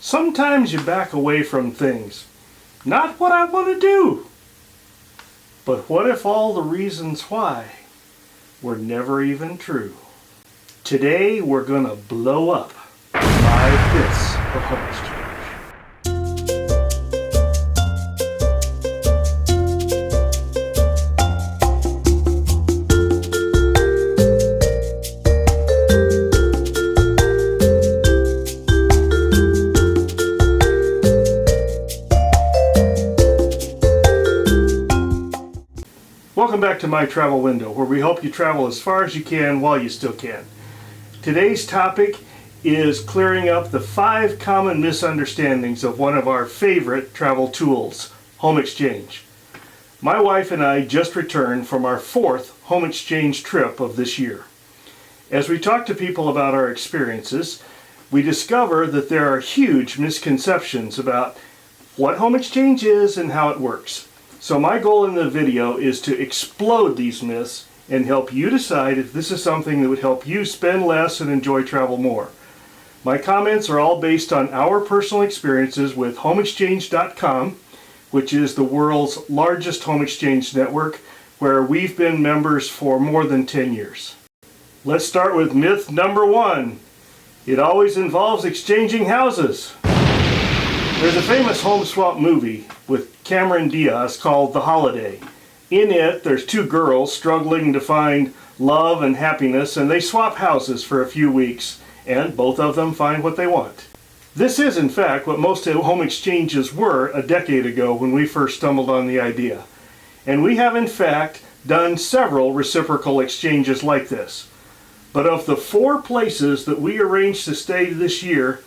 Sometimes you back away from things. Not what I want to do. But what if all the reasons why were never even true? Today we're going to blow up 5 myths of home exchange. Welcome back to My Travel Window, where we help you travel as far as you can while you still can. Today's topic is clearing up the 5 common misunderstandings of one of our favorite travel tools, home exchange. My wife and I just returned from our 4th home exchange trip of this year. As we talk to people about our experiences, we discover that there are huge misconceptions about what home exchange is and how it works. So my goal in the video is to explode these myths and help you decide if this is something that would help you spend less and enjoy travel more. My comments are all based on our personal experiences with homeexchange.com, which is the world's largest home exchange network, where we've been members for more than 10 years. Let's start with myth number 1. It always involves exchanging houses. There's a famous home swap movie with Cameron Diaz called The Holiday. In it, there's 2 girls struggling to find love and happiness, and they swap houses for a few weeks, and both of them find what they want. This is, in fact, what most home exchanges were a decade ago when we first stumbled on the idea. And we have, in fact, done several reciprocal exchanges like this. But of the 4 places that we arranged to stay this year,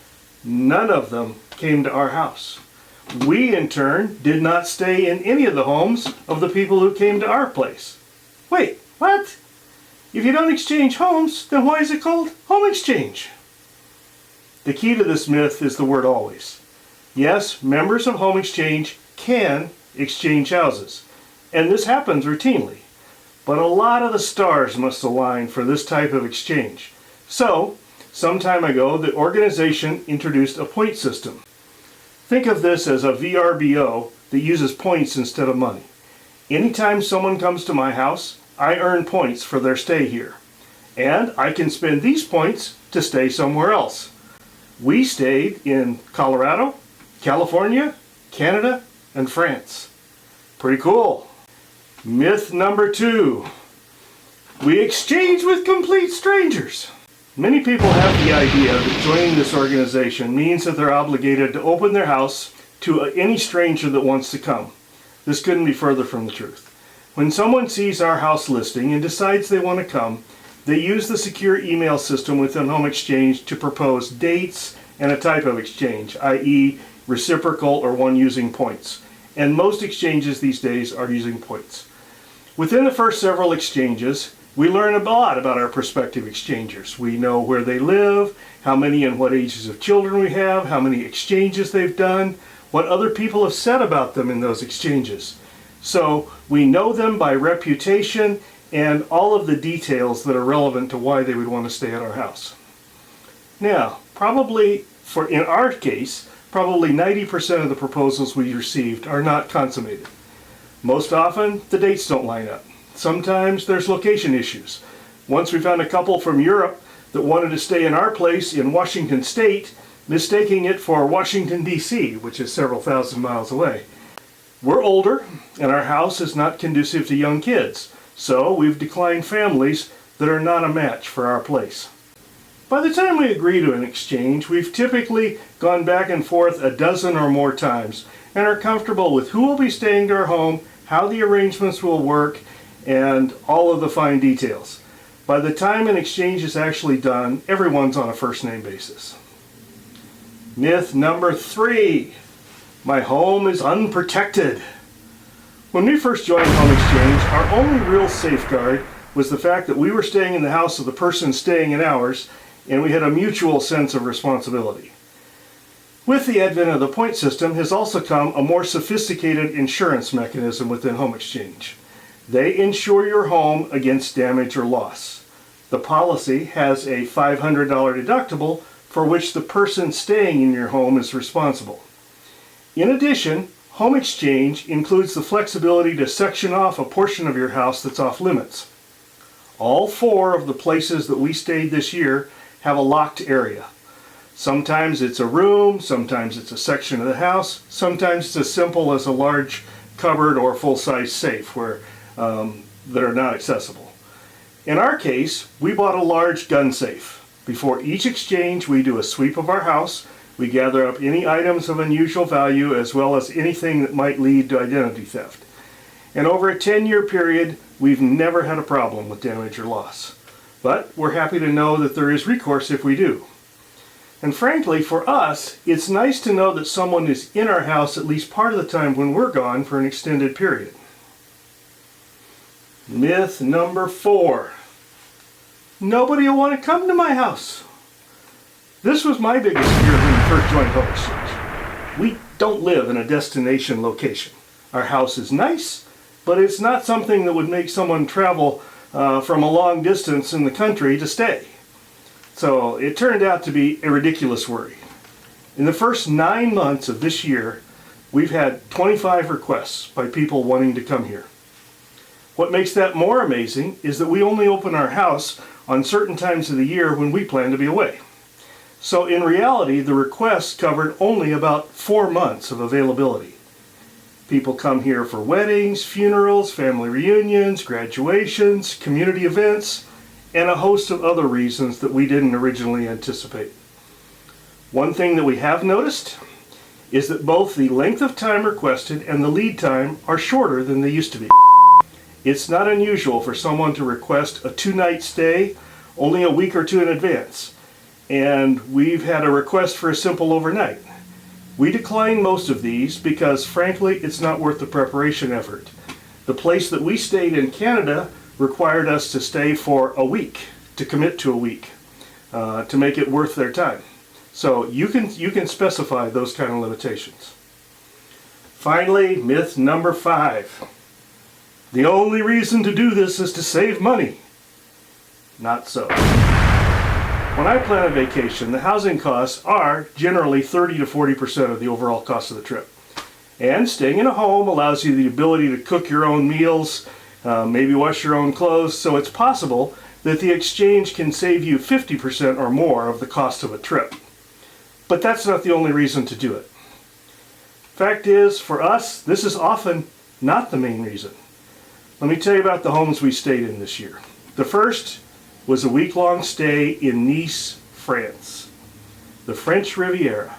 none of them came to our house. We, in turn, did not stay in any of the homes of the people who came to our place. Wait, what? If you don't exchange homes, then why is it called home exchange? The key to this myth is the word always. Yes, members of home exchange can exchange houses, and this happens routinely. But a lot of the stars must align for this type of exchange. So, some time ago, the organization introduced a point system. Think of this as a VRBO that uses points instead of money. Anytime someone comes to my house, I earn points for their stay here. And I can spend these points to stay somewhere else. We stayed in Colorado, California, Canada, and France. Pretty cool. Myth number 2. We exchange with complete strangers. Many people have the idea that joining this organization means that they're obligated to open their house to any stranger that wants to come. This couldn't be further from the truth. When someone sees our house listing and decides they want to come, they use the secure email system within Home Exchange to propose dates and a type of exchange, i.e. reciprocal or one using points. And most exchanges these days are using points. Within the first several exchanges, we learn a lot about our prospective exchangers. We know where they live, how many and what ages of children we have, how many exchanges they've done, what other people have said about them in those exchanges. So we know them by reputation and all of the details that are relevant to why they would want to stay at our house. Now, in our case, probably 90% of the proposals we received are not consummated. Most often, the dates don't line up. Sometimes there's location issues. Once we found a couple from Europe that wanted to stay in our place in Washington State, mistaking it for Washington, D.C., which is several thousand miles away. We're older, and our house is not conducive to young kids, so we've declined families that are not a match for our place. By the time we agree to an exchange, we've typically gone back and forth a dozen or more times and are comfortable with who will be staying to our home, how the arrangements will work, and all of the fine details. By the time an exchange is actually done, everyone's on a first-name basis. Myth number 3. My home is unprotected. When we first joined Home Exchange, our only real safeguard was the fact that we were staying in the house of the person staying in ours, and we had a mutual sense of responsibility. With the advent of the point system has also come a more sophisticated insurance mechanism within Home Exchange. They insure your home against damage or loss. The policy has a $500 deductible for for which the person staying in your home is responsible. In addition, home exchange includes the flexibility to section off a portion of your house that's off limits. All 4 of the places that we stayed this year have a locked area. Sometimes it's a room, sometimes it's a section of the house, sometimes it's as simple as a large cupboard or full-size safe that are not accessible. In our case, we bought a large gun safe. Before each exchange, we do a sweep of our house. We gather up any items of unusual value as well as anything that might lead to identity theft. And over a 10-year period, we've never had a problem with damage or loss. But we're happy to know that there is recourse if we do. And frankly, for us, it's nice to know that someone is in our house at least part of the time when we're gone for an extended period. Myth number 4. Nobody will want to come to my house. This was my biggest fear when we first joined Home Exchange. We don't live in a destination location. Our house is nice, but it's not something that would make someone travel from a long distance in the country to stay. So it turned out to be a ridiculous worry. In the first 9 months of this year, we've had 25 requests by people wanting to come here. What makes that more amazing is that we only open our house on certain times of the year when we plan to be away. So in reality, the requests covered only about 4 months of availability. People come here for weddings, funerals, family reunions, graduations, community events, and a host of other reasons that we didn't originally anticipate. One thing that we have noticed is that both the length of time requested and the lead time are shorter than they used to be. It's not unusual for someone to request a 2-night stay only a week or 2 in advance, and we've had a request for a simple overnight. We decline most of these because, frankly, it's not worth the preparation effort. The place that we stayed in Canada required us to stay for a week, to commit to a week, to make it worth their time. So you can specify those kind of limitations. Finally, myth number 5. The only reason to do this is to save money. Not so. When I plan a vacation, the housing costs are generally 30 to 40% of the overall cost of the trip. And staying in a home allows you the ability to cook your own meals, maybe wash your own clothes, so it's possible that the exchange can save you 50% or more of the cost of a trip. But that's not the only reason to do it. Fact is, for us, this is often not the main reason. Let me tell you about the homes we stayed in this year. The first was a week-long stay in Nice, France, the French Riviera.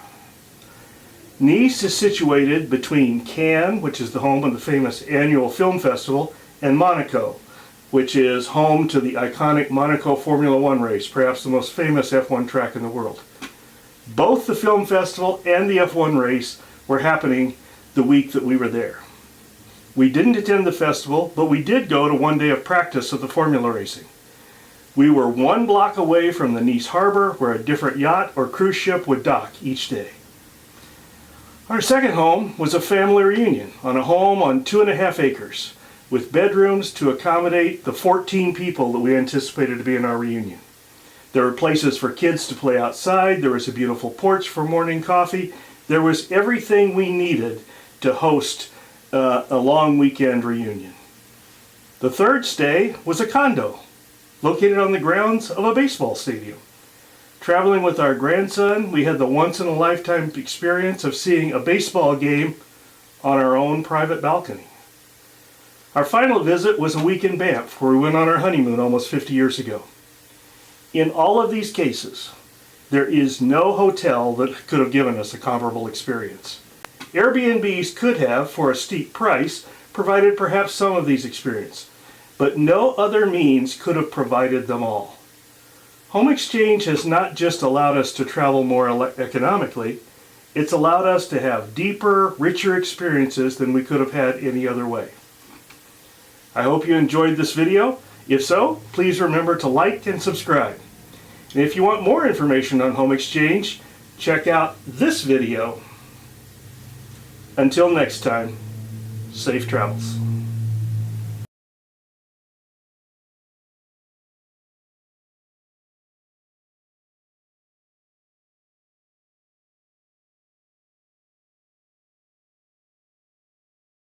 Nice is situated between Cannes, which is the home of the famous annual film festival, and Monaco, which is home to the iconic Monaco Formula One race, perhaps the most famous F1 track in the world. Both the film festival and the F1 race were happening the week that we were there. We didn't attend the festival, but we did go to one day of practice of the formula racing. We were 1 block away from the Nice harbor, where a different yacht or cruise ship would dock each day. Our second home was a family reunion on a home on 2.5 acres, with bedrooms to accommodate the 14 people that we anticipated to be in our reunion. There were places for kids to play outside, there was a beautiful porch for morning coffee, there was everything we needed to host a long weekend reunion. The third stay was a condo, located on the grounds of a baseball stadium. Traveling with our grandson, we had the once-in-a-lifetime experience of seeing a baseball game on our own private balcony. Our final visit was a week in Banff, where we went on our honeymoon almost 50 years ago. In all of these cases, there is no hotel that could have given us a comparable experience. Airbnbs could have, for a steep price, provided perhaps some of these experiences, but no other means could have provided them all. Home exchange has not just allowed us to travel more economically, it's allowed us to have deeper, richer experiences than we could have had any other way. I hope you enjoyed this video. If so, please remember to like and subscribe. And if you want more information on home exchange, check out this video. Until next time, safe travels.